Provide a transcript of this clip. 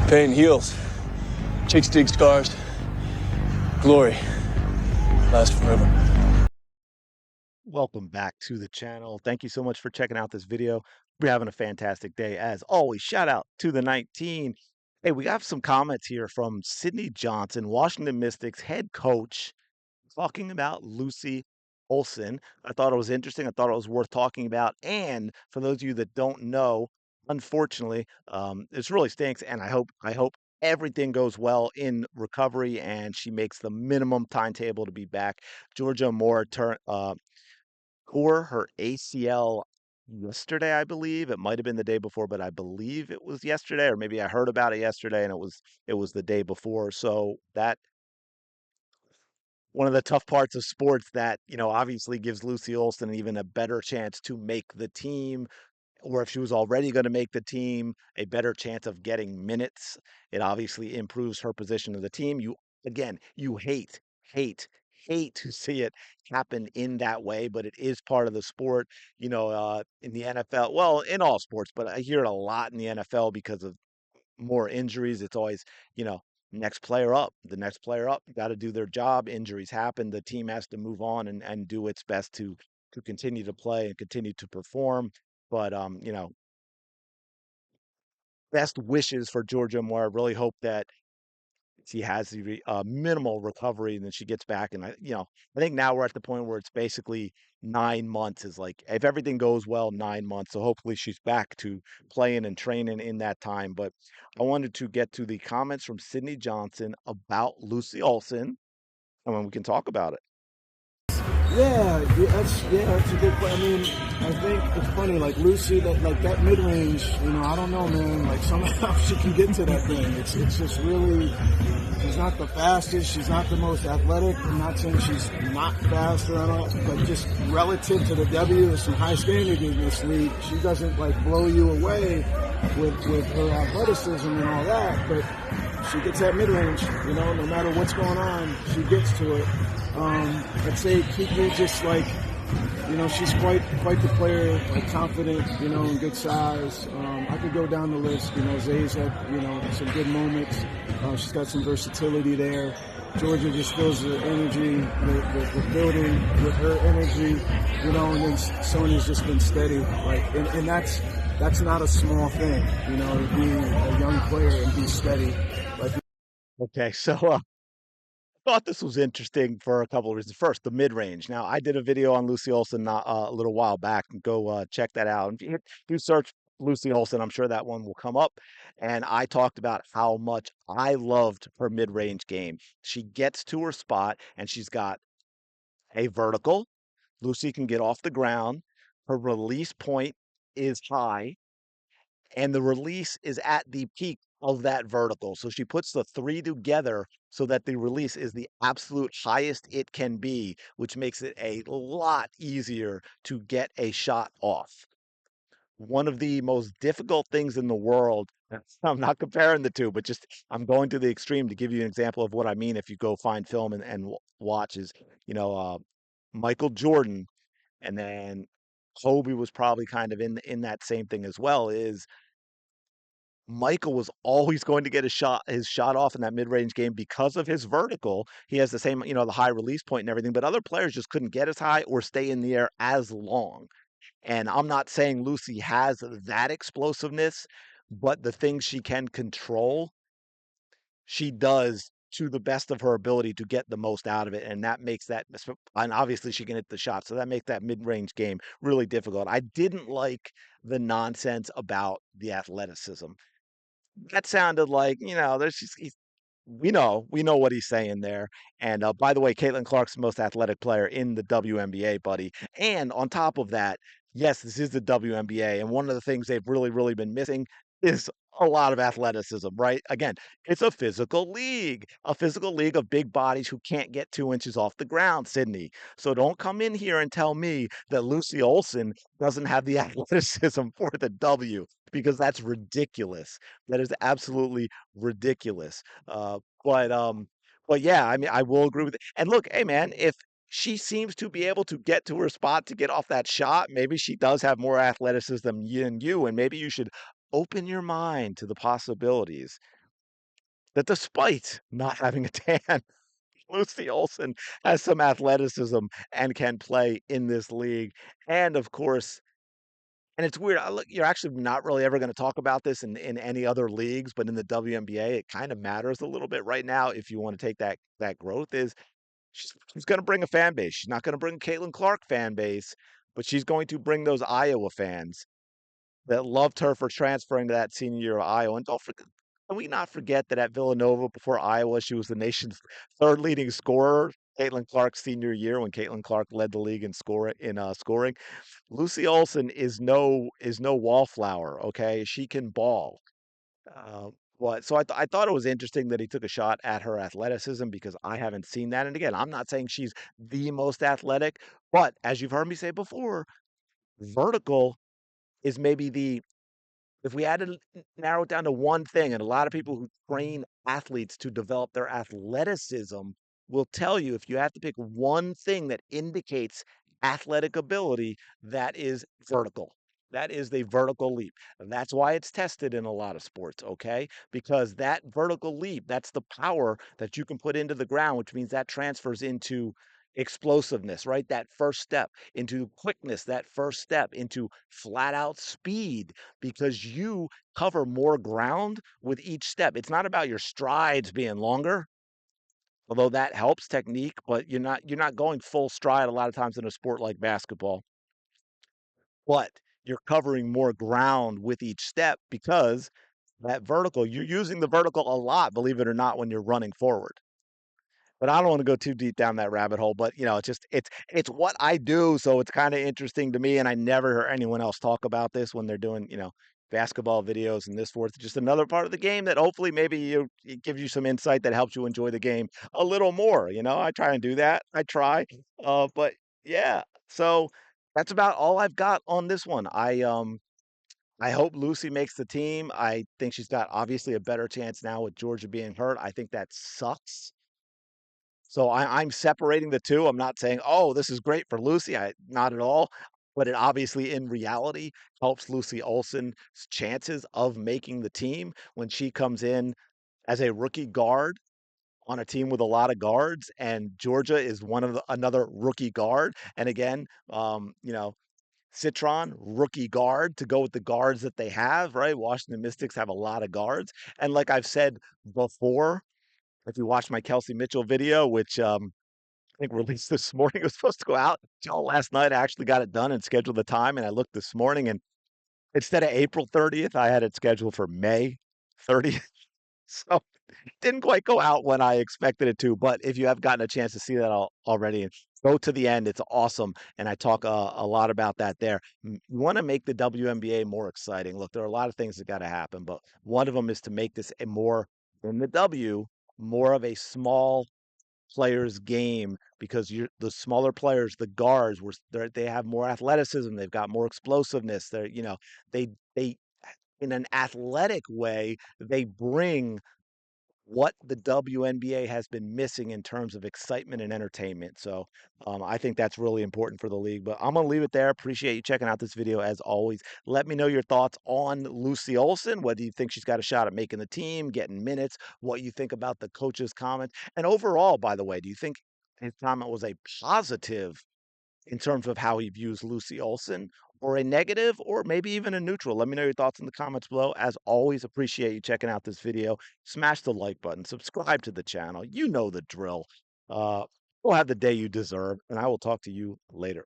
Pain heals. Chicks dig scars. Glory lasts forever. Welcome back to the channel. Thank you so much for checking out this video. We're having a fantastic day. As always, shout out to the 19. Hey, we got some comments here from Sydney Johnson, Washington Mystics head coach, talking about Lucy Olsen. I thought it was interesting. I thought it was worth talking about. And for those of you that don't know, unfortunately, this really stinks. And I hope everything goes well in recovery and she makes the minimum timetable to be back. Georgia Moore tore her ACL yesterday, I believe. It might have been the day before, but I believe it was yesterday, or maybe I heard about it yesterday and it was the day before. So that one of the tough parts of sports that, obviously gives Lucy Olson even a better chance to make the team, or if she was already going to make the team, a better chance of getting minutes. It obviously improves her position of the team. You hate, hate to see it happen in that way, but it is part of the sport. In the NFL, well, in all sports, but I hear it a lot in the NFL because of more injuries. It's always, you know, next player up, the next player up, got to do their job. Injuries happen. The team has to move on and do its best to continue to play and continue to perform. But best wishes for Georgia Moore. I really hope that she has the minimal recovery and then she gets back. And I think now we're at the point where it's basically 9 months is like, if everything goes well, 9 months. So hopefully she's back to playing and training in that time. But I wanted to get to the comments from Sydney Johnson about Lucy Olson, and then we can talk about it. That's a good point. I mean, I think it's funny, like Lucy, that mid range. I don't know, man. Like somehow she can get to that thing. It's just really. She's not the fastest. She's not the most athletic. I'm not saying she's not fast or not, but just relative to the W, there's some high standard in this league. She doesn't like blow you away with her athleticism and all that, but she gets that mid range. No matter what's going on, she gets to it. I'd say Kiki just like, she's quite the player, like confident, and good size. I could go down the list. Zay's had, some good moments. She's got some versatility there. Georgia just feels the energy, the building with her energy, and then Sony's just been steady. And that's not a small thing, to be a young player and be steady. Okay, so thought this was interesting for a couple of reasons. First, the mid range. Now, I did a video on Lucy Olson not a little while back. Go check that out. If you search Lucy Olson, I'm sure that one will come up. And I talked about how much I loved her mid range game. She gets to her spot and she's got a vertical. Lucy can get off the ground. Her release point is high and the release is at the peak of that vertical. So she puts the three together so that the release is the absolute highest it can be, which makes it a lot easier to get a shot off. One of the most difficult things in the world. I'm not comparing the two, but just I'm going to the extreme to give you an example of what I mean. If you go find film and watch, is you know Michael Jordan, and then Kobe was probably kind of in that same thing as well. Is Michael was always going to get his shot off in that mid-range game because of his vertical. He has the same, the high release point and everything, but other players just couldn't get as high or stay in the air as long. And I'm not saying Lucy has that explosiveness, but the things she can control, she does to the best of her ability to get the most out of it. And that makes that, and obviously she can hit the shot. So that makes that mid-range game really difficult. I didn't like the nonsense about the athleticism. That sounded like, there's just we know what he's saying there. And by the way, Caitlin Clark's the most athletic player in the WNBA, buddy. And on top of that, yes, this is the WNBA, and one of the things they've really been missing is a lot of athleticism, right? Again, it's a physical league of big bodies who can't get 2 inches off the ground, Sydney. So don't come in here and tell me that Lucy Olson doesn't have the athleticism for the W, because that's ridiculous. That is absolutely ridiculous. Uh, but um, but yeah, I mean, I will agree with it. And look, hey man, if she seems to be able to get to her spot to get off that shot, maybe she does have more athleticism than you, and maybe you should open your mind to the possibilities. that despite not having a tan, Lucy Olsen has some athleticism and can play in this league. And of course, and it's weird. Look, you're actually not really ever going to talk about this in any other leagues, but in the WNBA, it kind of matters a little bit right now. If you want to take that growth, is she's going to bring a fan base. She's not going to bring a Caitlin Clark fan base, but she's going to bring those Iowa fans that loved her for transferring to that senior year of Iowa. And don't forget, can we not forget that at Villanova before Iowa, she was the nation's third leading scorer. Caitlin Clark's senior year, when Caitlin Clark led the league in scoring. Lucy Olson is no wallflower. Okay, she can ball. Uh, so I thought it was interesting that he took a shot at her athleticism because I haven't seen that. And again, I'm not saying she's the most athletic, but as you've heard me say before, vertical is maybe the if we had to narrow it down to one thing, and a lot of people who train athletes to develop their athleticism will tell you if you have to pick one thing that indicates athletic ability, that is vertical. That is the vertical leap. And that's why it's tested in a lot of sports, okay? Because that vertical leap, that's the power that you can put into the ground, which means that transfers into explosiveness, right? That first step into quickness, that first step into flat out speed because you cover more ground with each step. It's not about your strides being longer, although that helps technique, but you're not going full stride a lot of times in a sport like basketball. But you're covering more ground with each step because that vertical, you're using the vertical a lot, believe it or not, when you're running forward. But I don't want to go too deep down that rabbit hole. But it's what I do, so it's kind of interesting to me. And I never hear anyone else talk about this when they're doing basketball videos and this forth. Just another part of the game that hopefully maybe it gives you some insight that helps you enjoy the game a little more. I try and do that. I try. But yeah, so that's about all I've got on this one. I hope Lucy makes the team. I think she's got obviously a better chance now with Georgia being hurt. I think that sucks. So I'm separating the two. I'm not saying, oh, this is great for Lucy. Not at all. But it obviously, in reality, helps Lucy Olson's chances of making the team when she comes in as a rookie guard on a team with a lot of guards, and Georgia is another rookie guard. And again, Citron rookie guard to go with the guards that they have. Right, Washington Mystics have a lot of guards, and like I've said before, if you watch my Kelsey Mitchell video, which I think released this morning, it was supposed to go out till last night. I actually got it done and scheduled the time, and I looked this morning, and instead of April 30th, I had it scheduled for May 30th. So it didn't quite go out when I expected it to. But if you have gotten a chance to see that already, and go to the end, it's awesome. And I talk a lot about that there. You want to make the WNBA more exciting. Look, there are a lot of things that got to happen, but one of them is to make this a more, in the W, more of a small players game because the smaller players, the guards, they have more athleticism, they've got more explosiveness. They in an athletic way, they bring what the WNBA has been missing in terms of excitement and entertainment. So I think that's really important for the league. But I'm going to leave it there. Appreciate you checking out this video as always. Let me know your thoughts on Lucy Olson, whether you think she's got a shot at making the team, getting minutes, what you think about the coach's comment. And overall, by the way, do you think his comment was a positive in terms of how he views Lucy Olson, or a negative, or maybe even a neutral? Let me know your thoughts in the comments below. As always, appreciate you checking out this video. Smash the like button, subscribe to the channel. You know the drill. Go have the day you deserve, and I will talk to you later.